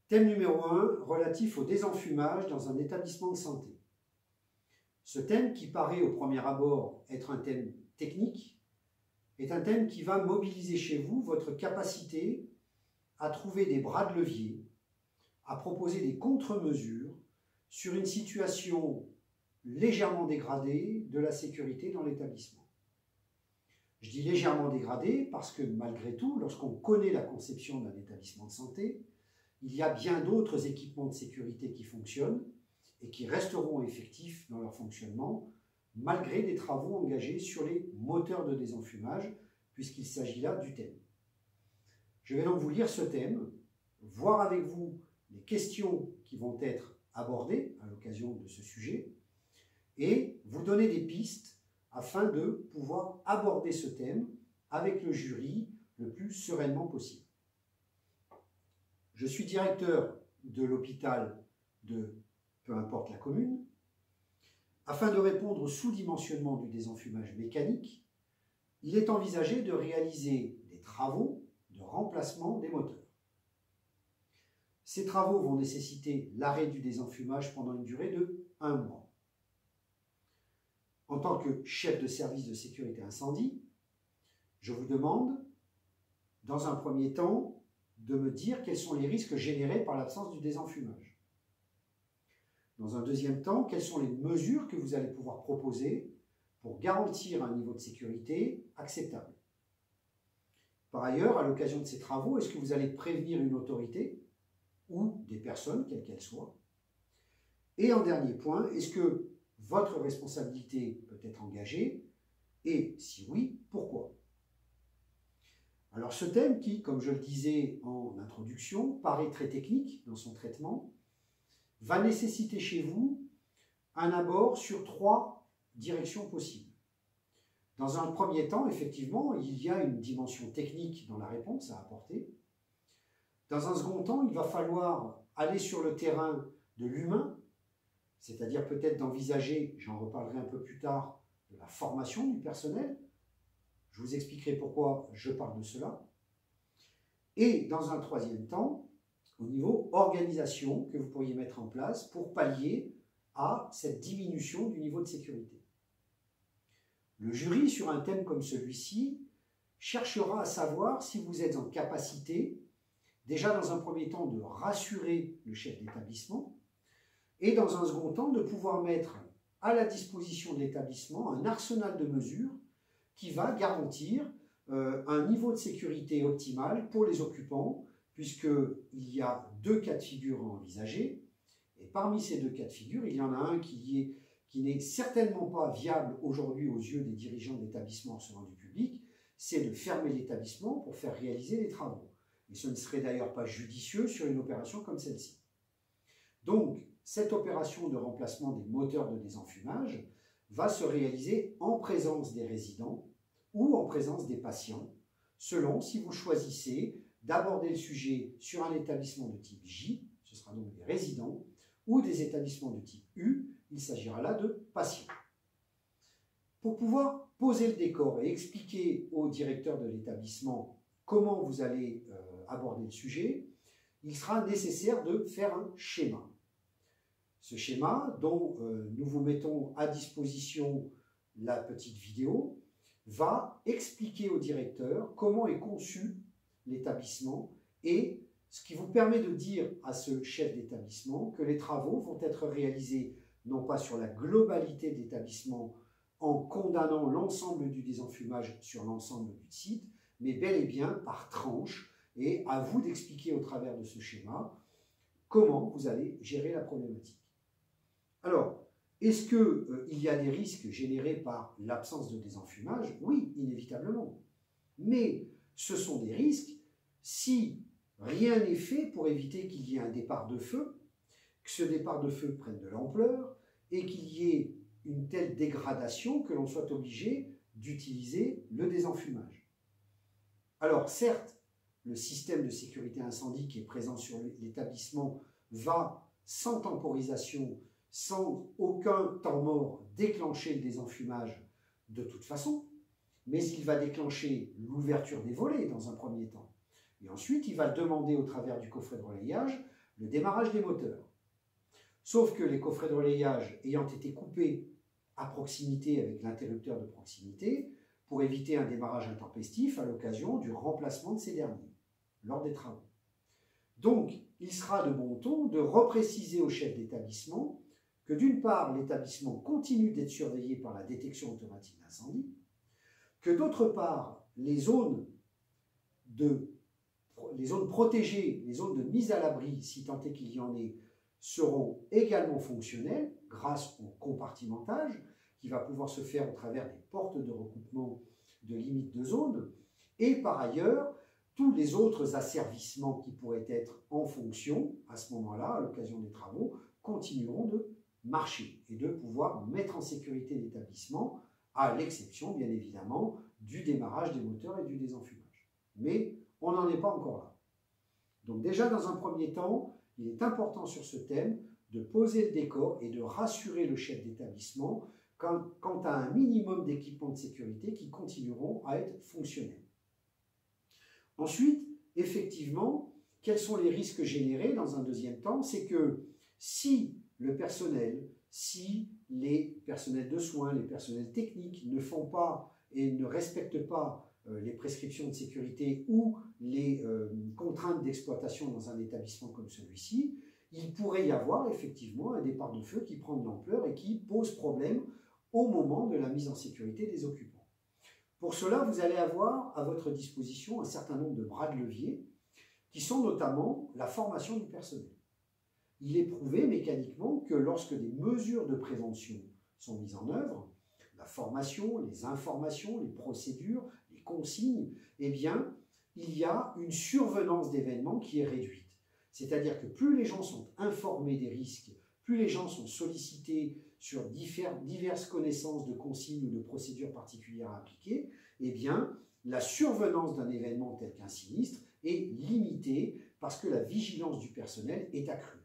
Thème numéro 1, relatif au désenfumage dans un établissement de santé. Ce thème, qui paraît au premier abord être un thème technique, est un thème qui va mobiliser chez vous votre capacité à trouver des bras de levier, à proposer des contre-mesures sur une situation légèrement dégradée de la sécurité dans l'établissement. Je dis légèrement dégradée parce que malgré tout, lorsqu'on connaît la conception d'un établissement de santé, il y a bien d'autres équipements de sécurité qui fonctionnent et qui resteront effectifs dans leur fonctionnement malgré des travaux engagés sur les moteurs de désenfumage, puisqu'il s'agit là du thème. Je vais donc vous lire ce thème, voir avec vous les questions qui vont être abordées à l'occasion de ce sujet et vous donner des pistes afin de pouvoir aborder ce thème avec le jury le plus sereinement possible. Je suis directeur de l'hôpital de peu importe la commune. Afin de répondre au sous-dimensionnement du désenfumage mécanique, il est envisagé de réaliser des travaux de remplacement des moteurs. Ces travaux vont nécessiter l'arrêt du désenfumage pendant une durée de 1 mois. En tant que chef de service de sécurité incendie, je vous demande, dans un premier temps, de me dire quels sont les risques générés par l'absence du désenfumage. Dans un deuxième temps, quelles sont les mesures que vous allez pouvoir proposer pour garantir un niveau de sécurité acceptable. Par ailleurs, à l'occasion de ces travaux, est-ce que vous allez prévenir une autorité ou des personnes, quelles qu'elles soient? Et en dernier point, est-ce que votre responsabilité peut être engagée? Et si oui, pourquoi? Alors ce thème qui, comme je le disais en introduction, paraît très technique dans son traitement, va nécessiter chez vous un abord sur 3 directions possibles. Dans un premier temps, effectivement, il y a une dimension technique dans la réponse à apporter. Dans un second temps, il va falloir aller sur le terrain de l'humain, c'est-à-dire peut-être d'envisager, j'en reparlerai un peu plus tard, de la formation du personnel. Je vous expliquerai pourquoi je parle de cela. Et dans un troisième temps, au niveau organisation que vous pourriez mettre en place pour pallier à cette diminution du niveau de sécurité. Le jury, sur un thème comme celui-ci, cherchera à savoir si vous êtes en capacité, déjà dans un premier temps, de rassurer le chef d'établissement et dans un second temps, de pouvoir mettre à la disposition de l'établissement un arsenal de mesures qui va garantir un niveau de sécurité optimal pour les occupants, puisqu'il y a 2 cas de figure à envisager, et parmi ces 2 cas de figure, il y en a un qui n'est certainement pas viable aujourd'hui aux yeux des dirigeants d'établissements recevant du public, c'est de fermer l'établissement pour faire réaliser les travaux. Et ce ne serait d'ailleurs pas judicieux sur une opération comme celle-ci. Donc, cette opération de remplacement des moteurs de désenfumage va se réaliser en présence des résidents ou en présence des patients, selon si vous choisissez d'aborder le sujet sur un établissement de type J, ce sera donc des résidents, ou des établissements de type U, il s'agira là de patients. Pour pouvoir poser le décor et expliquer au directeur de l'établissement comment vous allez aborder le sujet, il sera nécessaire de faire un schéma. Ce schéma, dont nous vous mettons à disposition la petite vidéo, va expliquer au directeur comment est conçu l'établissement et ce qui vous permet de dire à ce chef d'établissement que les travaux vont être réalisés non pas sur la globalité de l'établissement en condamnant l'ensemble du désenfumage sur l'ensemble du site, mais bel et bien par tranche, et à vous d'expliquer au travers de ce schéma comment vous allez gérer la problématique. Alors, est-ce qu'il y a des risques générés par l'absence de désenfumage? Oui, inévitablement. Mais ce sont des risques si rien n'est fait pour éviter qu'il y ait un départ de feu, que ce départ de feu prenne de l'ampleur et qu'il y ait une telle dégradation que l'on soit obligé d'utiliser le désenfumage. Alors certes, le système de sécurité incendie qui est présent sur l'établissement va, sans temporisation, sans aucun temps mort, déclencher le désenfumage de toute façon, mais il va déclencher l'ouverture des volets dans un premier temps. Et ensuite, il va demander au travers du coffret de relayage le démarrage des moteurs. Sauf que les coffrets de relayage ayant été coupés à proximité avec l'interrupteur de proximité, pour éviter un démarrage intempestif à l'occasion du remplacement de ces derniers lors des travaux. Donc, il sera de bon ton de repréciser au chef d'établissement que d'une part, l'établissement continue d'être surveillé par la détection automatique d'incendie, que d'autre part, les zones protégées, les zones de mise à l'abri, si tant est qu'il y en ait, seront également fonctionnelles grâce au compartimentage qui va pouvoir se faire au travers des portes de recoupement de limites de zone, et par ailleurs, tous les autres asservissements qui pourraient être en fonction, à ce moment-là, à l'occasion des travaux, continueront de marcher et de pouvoir mettre en sécurité l'établissement, à l'exception, bien évidemment, du démarrage des moteurs et du désenfumage. Mais on n'en est pas encore là. Donc déjà, dans un premier temps, il est important sur ce thème de poser le décor et de rassurer le chef d'établissement quant à un minimum d'équipements de sécurité qui continueront à être fonctionnels. Ensuite, effectivement, quels sont les risques générés dans un deuxième temps? C'est que si le personnel, si les personnels de soins, les personnels techniques ne font pas et ne respectent pas les prescriptions de sécurité ou les contraintes d'exploitation dans un établissement comme celui-ci, il pourrait y avoir effectivement un départ de feu qui prend de l'ampleur et qui pose problème au moment de la mise en sécurité des occupants. Pour cela, vous allez avoir à votre disposition un certain nombre de bras de levier qui sont notamment la formation du personnel. Il est prouvé mécaniquement que lorsque des mesures de prévention sont mises en œuvre, la formation, les informations, les procédures, les consignes, eh bien, il y a une survenance d'événements qui est réduite. C'est-à-dire que plus les gens sont informés des risques, plus les gens sont sollicités sur diverses connaissances de consignes ou de procédures particulières à appliquer, eh bien, la survenance d'un événement tel qu'un sinistre est limitée parce que la vigilance du personnel est accrue.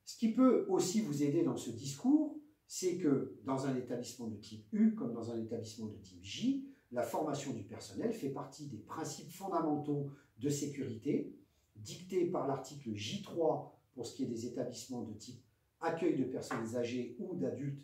Ce qui peut aussi vous aider dans ce discours, c'est que dans un établissement de type U comme dans un établissement de type J, la formation du personnel fait partie des principes fondamentaux de sécurité dictés par l'article J3 pour ce qui est des établissements de type accueil de personnes âgées ou d'adultes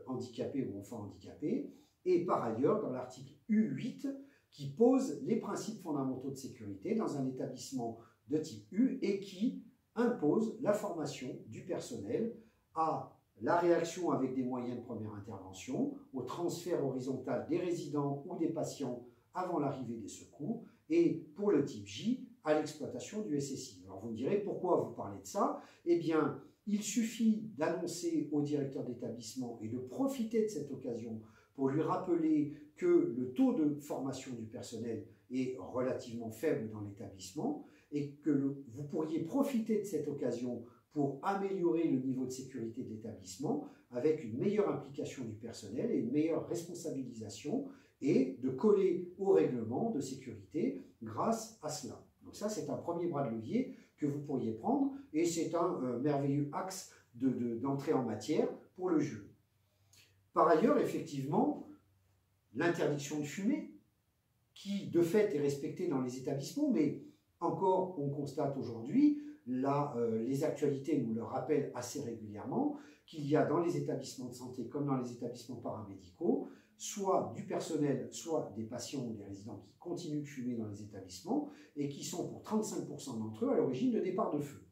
handicapés ou enfants handicapés, et par ailleurs dans l'article U8 qui pose les principes fondamentaux de sécurité dans un établissement de type U et qui impose la formation du personnel à la réaction avec des moyens de première intervention, au transfert horizontal des résidents ou des patients avant l'arrivée des secours, et pour le type J, à l'exploitation du SSI. Alors vous me direz, pourquoi vous parlez de ça? Eh bien, il suffit d'annoncer au directeur d'établissement et de profiter de cette occasion pour lui rappeler que le taux de formation du personnel est relativement faible dans l'établissement et que vous pourriez profiter de cette occasion pour améliorer le niveau de sécurité de l'établissement avec une meilleure implication du personnel et une meilleure responsabilisation et de coller au règlement de sécurité grâce à cela. Donc ça, c'est un premier bras de levier que vous pourriez prendre et c'est un merveilleux axe d'entrée en matière pour le jury. Par ailleurs, effectivement, l'interdiction de fumer, qui de fait est respectée dans les établissements, mais encore on constate aujourd'hui, les actualités nous le rappellent assez régulièrement, qu'il y a dans les établissements de santé comme dans les établissements paramédicaux, soit du personnel, soit des patients ou des résidents qui continuent de fumer dans les établissements et qui sont pour 35% d'entre eux à l'origine de départ de feu.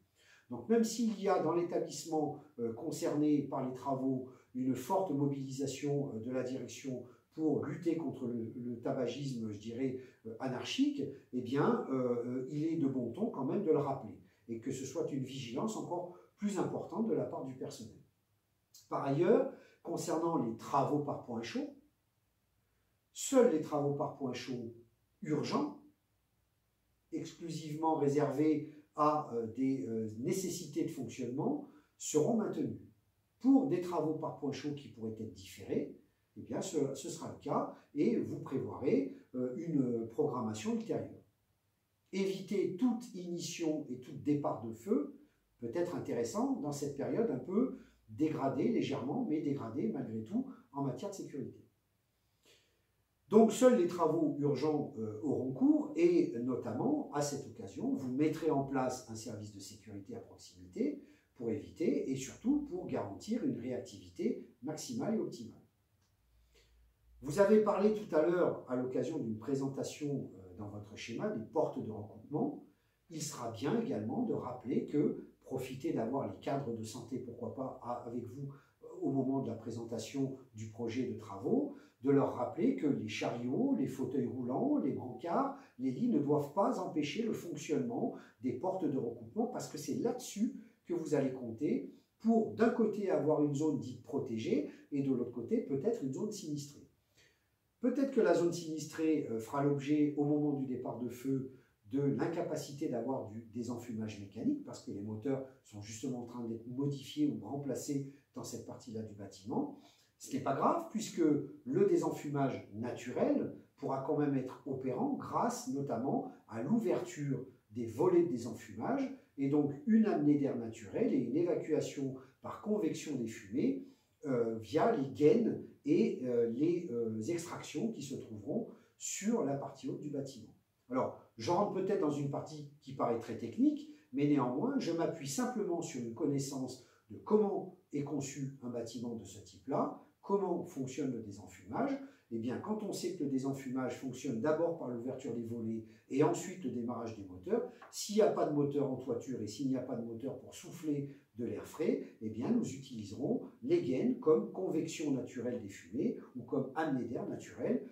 Donc même s'il y a dans l'établissement concerné par les travaux une forte mobilisation de la direction pour lutter contre le tabagisme, je dirais, anarchique, eh bien, il est de bon ton quand même de le rappeler et que ce soit une vigilance encore plus importante de la part du personnel. Par ailleurs, concernant les travaux par point chaud, seuls les travaux par point chaud urgents, exclusivement réservés à des nécessités de fonctionnement, seront maintenus. Pour des travaux par point chaud qui pourraient être différés, eh bien, ce sera le cas et vous prévoirez une programmation ultérieure. Éviter toute ignition et tout départ de feu peut être intéressant dans cette période un peu dégradée légèrement, mais dégradée malgré tout en matière de sécurité. Donc seuls les travaux urgents auront cours et notamment à cette occasion, vous mettrez en place un service de sécurité à proximité pour éviter et surtout pour garantir une réactivité maximale et optimale. Vous avez parlé tout à l'heure à l'occasion d'une présentation dans votre schéma des portes de recoupement. Il sera bien également de rappeler que profitez d'avoir les cadres de santé, pourquoi pas avec vous au moment de la présentation du projet de travaux, de leur rappeler que les chariots, les fauteuils roulants, les brancards, les lits ne doivent pas empêcher le fonctionnement des portes de recoupement parce que c'est là-dessus que vous allez compter pour d'un côté avoir une zone dite protégée et de l'autre côté peut-être une zone sinistrée. Peut-être que la zone sinistrée fera l'objet au moment du départ de feu de l'incapacité d'avoir du désenfumage mécanique parce que les moteurs sont justement en train d'être modifiés ou remplacés dans cette partie-là du bâtiment. Ce n'est pas grave puisque le désenfumage naturel pourra quand même être opérant grâce notamment à l'ouverture des volets de désenfumage et donc une amenée d'air naturel et une évacuation par convection des fumées via les gaines et les extractions qui se trouveront sur la partie haute du bâtiment. Alors, je rentre peut-être dans une partie qui paraît très technique, mais néanmoins, je m'appuie simplement sur une connaissance de comment est conçu un bâtiment de ce type-là, comment fonctionne le désenfumage. Eh bien, quand on sait que le désenfumage fonctionne d'abord par l'ouverture des volets et ensuite le démarrage des moteurs, s'il n'y a pas de moteur en toiture et s'il n'y a pas de moteur pour souffler de l'air frais, eh bien, nous utiliserons les gaines comme convection naturelle des fumées ou comme amenée d'air naturelle.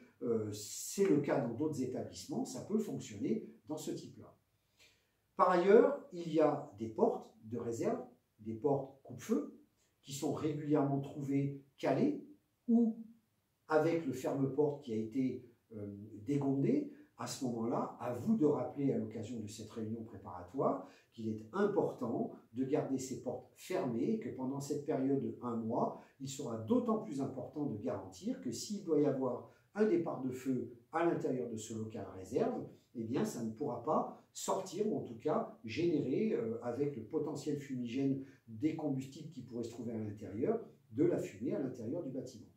C'est le cas dans d'autres établissements, ça peut fonctionner dans ce type-là. Par ailleurs, il y a des portes de réserve, des portes coupe-feu, qui sont régulièrement trouvées calées ou avec le ferme-porte qui a été dégondé. À ce moment-là, à vous de rappeler à l'occasion de cette réunion préparatoire qu'il est important de garder ces portes fermées et que pendant cette période de 1 mois, il sera d'autant plus important de garantir que s'il doit y avoir un départ de feu à l'intérieur de ce local réserve, eh bien ça ne pourra pas sortir ou en tout cas générer avec le potentiel fumigène des combustibles qui pourraient se trouver à l'intérieur de la fumée à l'intérieur du bâtiment.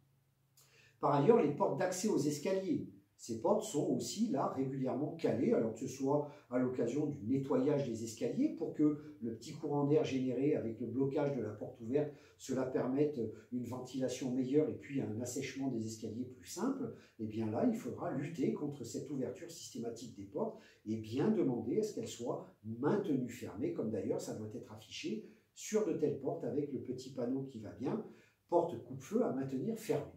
Par ailleurs, les portes d'accès aux escaliers. Ces portes sont aussi là régulièrement calées, alors que ce soit à l'occasion du nettoyage des escaliers pour que le petit courant d'air généré avec le blocage de la porte ouverte, cela permette une ventilation meilleure et puis un assèchement des escaliers plus simple. Et bien là, il faudra lutter contre cette ouverture systématique des portes et bien demander à ce qu'elles soient maintenues fermées, comme d'ailleurs ça doit être affiché sur de telles portes avec le petit panneau qui va bien, porte coupe-feu à maintenir fermée.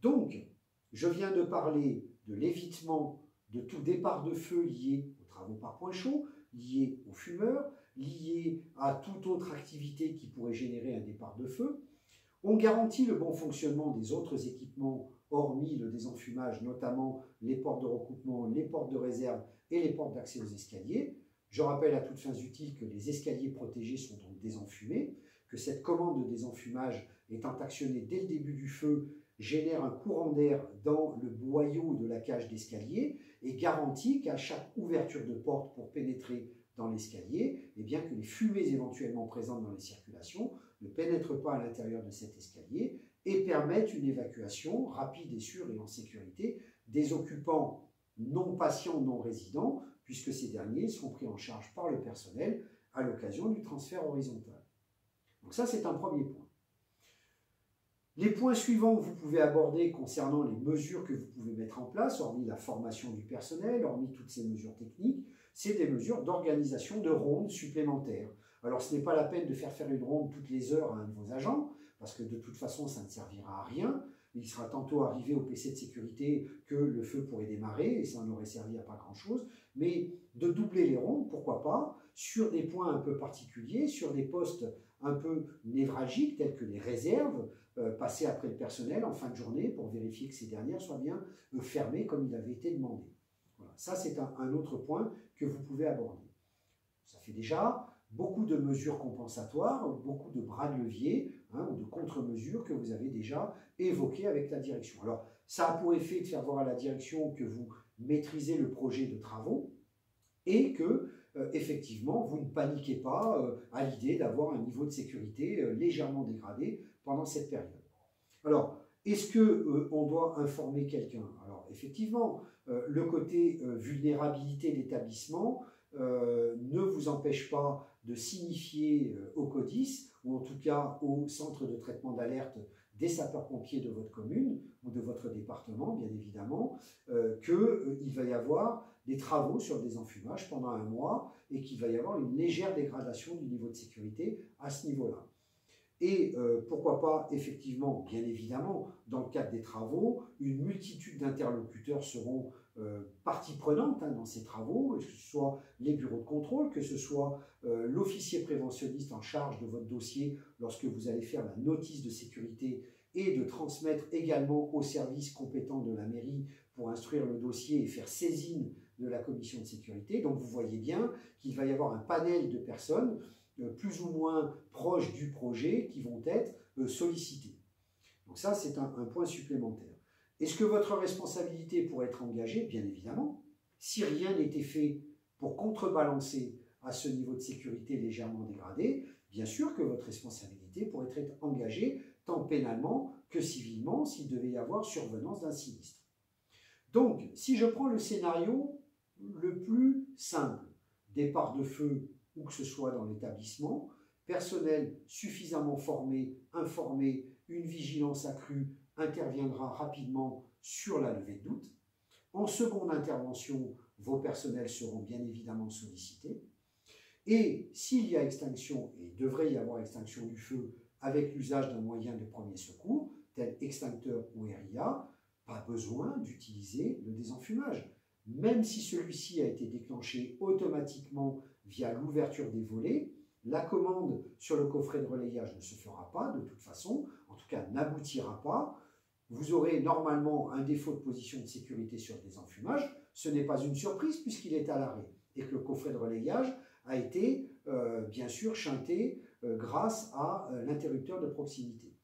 Donc, je viens de parler de l'évitement de tout départ de feu lié aux travaux par point chaud, lié aux fumeurs, lié à toute autre activité qui pourrait générer un départ de feu. On garantit le bon fonctionnement des autres équipements, hormis le désenfumage, notamment les portes de recoupement, les portes de réserve et les portes d'accès aux escaliers. Je rappelle à toutes fins utiles que les escaliers protégés sont donc désenfumés, que cette commande de désenfumage étant actionnée dès le début du feu, génère un courant d'air dans le boyau de la cage d'escalier et garantit qu'à chaque ouverture de porte pour pénétrer dans l'escalier, eh bien que les fumées éventuellement présentes dans les circulations ne pénètrent pas à l'intérieur de cet escalier et permettent une évacuation rapide et sûre et en sécurité des occupants non patients, non résidents, puisque ces derniers seront pris en charge par le personnel à l'occasion du transfert horizontal. Donc ça, c'est un premier point. Les points suivants que vous pouvez aborder concernant les mesures que vous pouvez mettre en place, hormis la formation du personnel, hormis toutes ces mesures techniques, c'est des mesures d'organisation de rondes supplémentaires. Alors ce n'est pas la peine de faire une ronde toutes les heures à un de vos agents, parce que de toute façon ça ne servira à rien. Il sera tantôt arrivé au PC de sécurité que le feu pourrait démarrer et ça n'aurait servi à pas grand-chose. Mais de doubler les rondes, pourquoi pas, sur des points un peu particuliers, sur des postes un peu névralgiques tels que les réserves, passer après le personnel en fin de journée pour vérifier que ces dernières soient bien fermées comme il avait été demandé. Voilà. Ça, c'est un autre point que vous pouvez aborder. Ça fait déjà beaucoup de mesures compensatoires, beaucoup de bras de levier ou de contre-mesures que vous avez déjà évoquées avec la direction. Alors, ça a pour effet de faire voir à la direction que vous maîtrisez le projet de travaux et que effectivement, vous ne paniquez pas à l'idée d'avoir un niveau de sécurité légèrement dégradé pendant cette période. Alors, Est-ce qu'on doit informer quelqu'un? Alors effectivement, le côté vulnérabilité d'établissement ne vous empêche pas de signifier au CODIS, ou en tout cas au centre de traitement d'alerte des sapeurs-pompiers de votre commune ou de votre département, bien évidemment, qu'il va y avoir des travaux sur le désenfumage pendant un mois et qu'il va y avoir une légère dégradation du niveau de sécurité à ce niveau-là. Et pourquoi pas, effectivement, bien évidemment, dans le cadre des travaux, une multitude d'interlocuteurs seront partie prenante dans ces travaux, que ce soit les bureaux de contrôle, que ce soit l'officier préventionniste en charge de votre dossier lorsque vous allez faire la notice de sécurité et de transmettre également aux services compétents de la mairie pour instruire le dossier et faire saisine de la commission de sécurité. Donc vous voyez bien qu'il va y avoir un panel de personnes plus ou moins proches du projet qui vont être sollicités. Donc ça, c'est un point supplémentaire. Est-ce que votre responsabilité pourrait être engagée? Bien évidemment. Si rien n'était fait pour contrebalancer à ce niveau de sécurité légèrement dégradé, bien sûr que votre responsabilité pourrait être engagée tant pénalement que civilement s'il devait y avoir survenance d'un sinistre. Donc, si je prends le scénario le plus simple, départ de feu, où que ce soit dans l'établissement, personnel suffisamment formé, informé, une vigilance accrue interviendra rapidement sur la levée de doute. En seconde intervention, vos personnels seront bien évidemment sollicités. Et s'il y a extinction, et il devrait y avoir extinction du feu avec l'usage d'un moyen de premier secours, tel extincteur ou RIA, pas besoin d'utiliser le désenfumage. Même si celui-ci a été déclenché automatiquement via l'ouverture des volets, la commande sur le coffret de relayage ne se fera pas de toute façon, en tout cas n'aboutira pas. Vous aurez normalement un défaut de position de sécurité sur le désenfumage. Ce n'est pas une surprise puisqu'il est à l'arrêt et que le coffret de relayage a été bien sûr shunté grâce à l'interrupteur de proximité.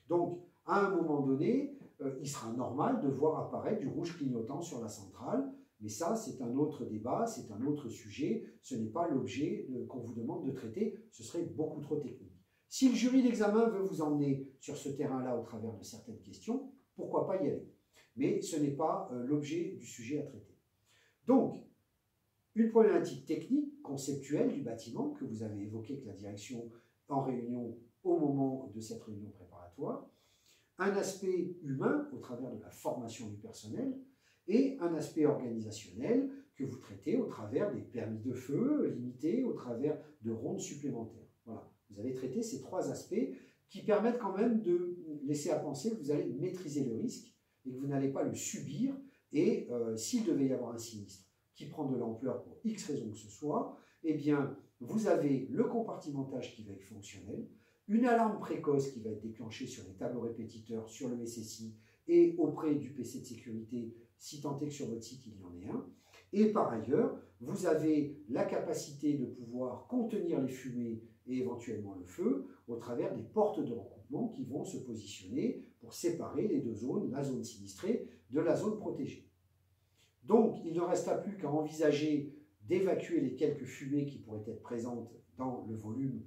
Donc à un moment donné, il sera normal de voir apparaître du rouge clignotant sur la centrale. Mais ça, c'est un autre débat, c'est un autre sujet. Ce n'est pas l'objet qu'on vous demande de traiter. Ce serait beaucoup trop technique. Si le jury d'examen veut vous emmener sur ce terrain-là au travers de certaines questions, pourquoi pas y aller? Mais ce n'est pas l'objet du sujet à traiter. Donc, une problématique technique, conceptuelle du bâtiment que vous avez évoqué avec la direction en réunion au moment de cette réunion préparatoire, un aspect humain au travers de la formation du personnel, et un aspect organisationnel que vous traitez au travers des permis de feu limités, au travers de rondes supplémentaires. Voilà, vous avez traité ces trois aspects qui permettent quand même de laisser à penser que vous allez maîtriser le risque et que vous n'allez pas le subir. Et s'il devait y avoir un sinistre qui prend de l'ampleur pour X raison que ce soit, eh bien, vous avez le compartimentage qui va être fonctionnel, une alarme précoce qui va être déclenchée sur les tableaux répétiteurs, sur le SSI et auprès du PC de sécurité, si tant est que sur votre site il y en ait un. Et par ailleurs, vous avez la capacité de pouvoir contenir les fumées et éventuellement le feu au travers des portes de recoupement qui vont se positionner pour séparer les deux zones, la zone sinistrée de la zone protégée. Donc, il ne resta plus qu'à envisager d'évacuer les quelques fumées qui pourraient être présentes dans le volume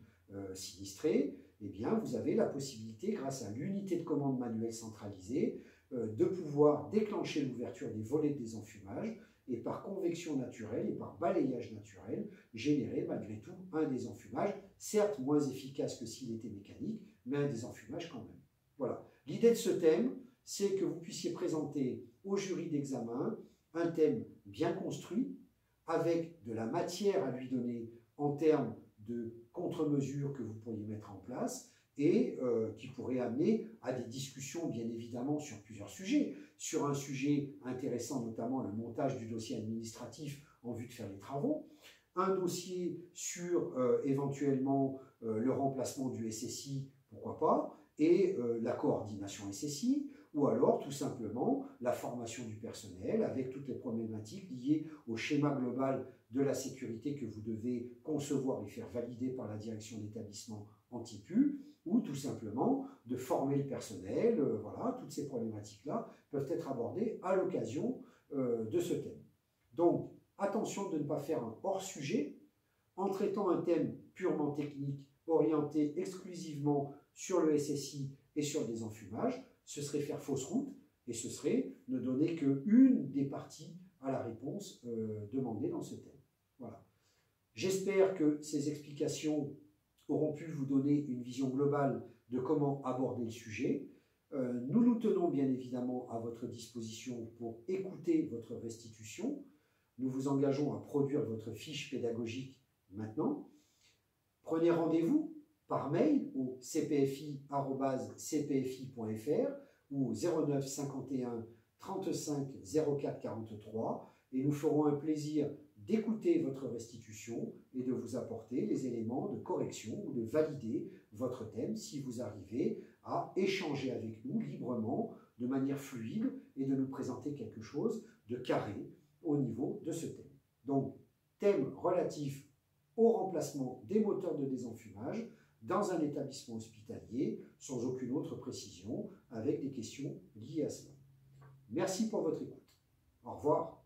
sinistré. Eh bien, vous avez la possibilité, grâce à l'unité de commande manuelle centralisée, de pouvoir déclencher l'ouverture des volets de désenfumage et par convection naturelle et par balayage naturel, générer malgré tout un désenfumage, certes moins efficace que s'il était mécanique, mais un désenfumage quand même. Voilà. L'idée de ce thème, c'est que vous puissiez présenter au jury d'examen un thème bien construit, avec de la matière à lui donner en termes de contre-mesures que vous pourriez mettre en place, et qui pourrait amener à des discussions, bien évidemment, sur plusieurs sujets. Sur un sujet intéressant, notamment le montage du dossier administratif en vue de faire les travaux. Un dossier sur éventuellement le remplacement du SSI, pourquoi pas, et la coordination SSI, ou alors tout simplement la formation du personnel avec toutes les problématiques liées au schéma global de la sécurité que vous devez concevoir et faire valider par la direction d'établissement anti-pu, ou tout simplement de former le personnel. Voilà, toutes ces problématiques-là peuvent être abordées à l'occasion de ce thème. Donc, attention de ne pas faire un hors-sujet en traitant un thème purement technique, orienté exclusivement sur le SSI et sur le désenfumage. ce serait faire fausse route et ce serait ne donner qu'une des parties à la réponse demandée dans ce thème. Voilà. J'espère que ces explications auront pu vous donner une vision globale de comment aborder le sujet. Nous nous tenons bien évidemment à votre disposition pour écouter votre restitution. Nous vous engageons à produire votre fiche pédagogique maintenant. Prenez rendez-vous par mail au cpfi@cpfi.fr ou au 09 51 35 04 43 et nous ferons un plaisir d'écouter votre restitution et de vous apporter les éléments de correction ou de valider votre thème si vous arrivez à échanger avec nous librement, de manière fluide et de nous présenter quelque chose de carré au niveau de ce thème. Donc, thème relatif au remplacement des moteurs de désenfumage dans un établissement hospitalier, sans aucune autre précision, avec des questions liées à cela. Merci pour votre écoute. Au revoir.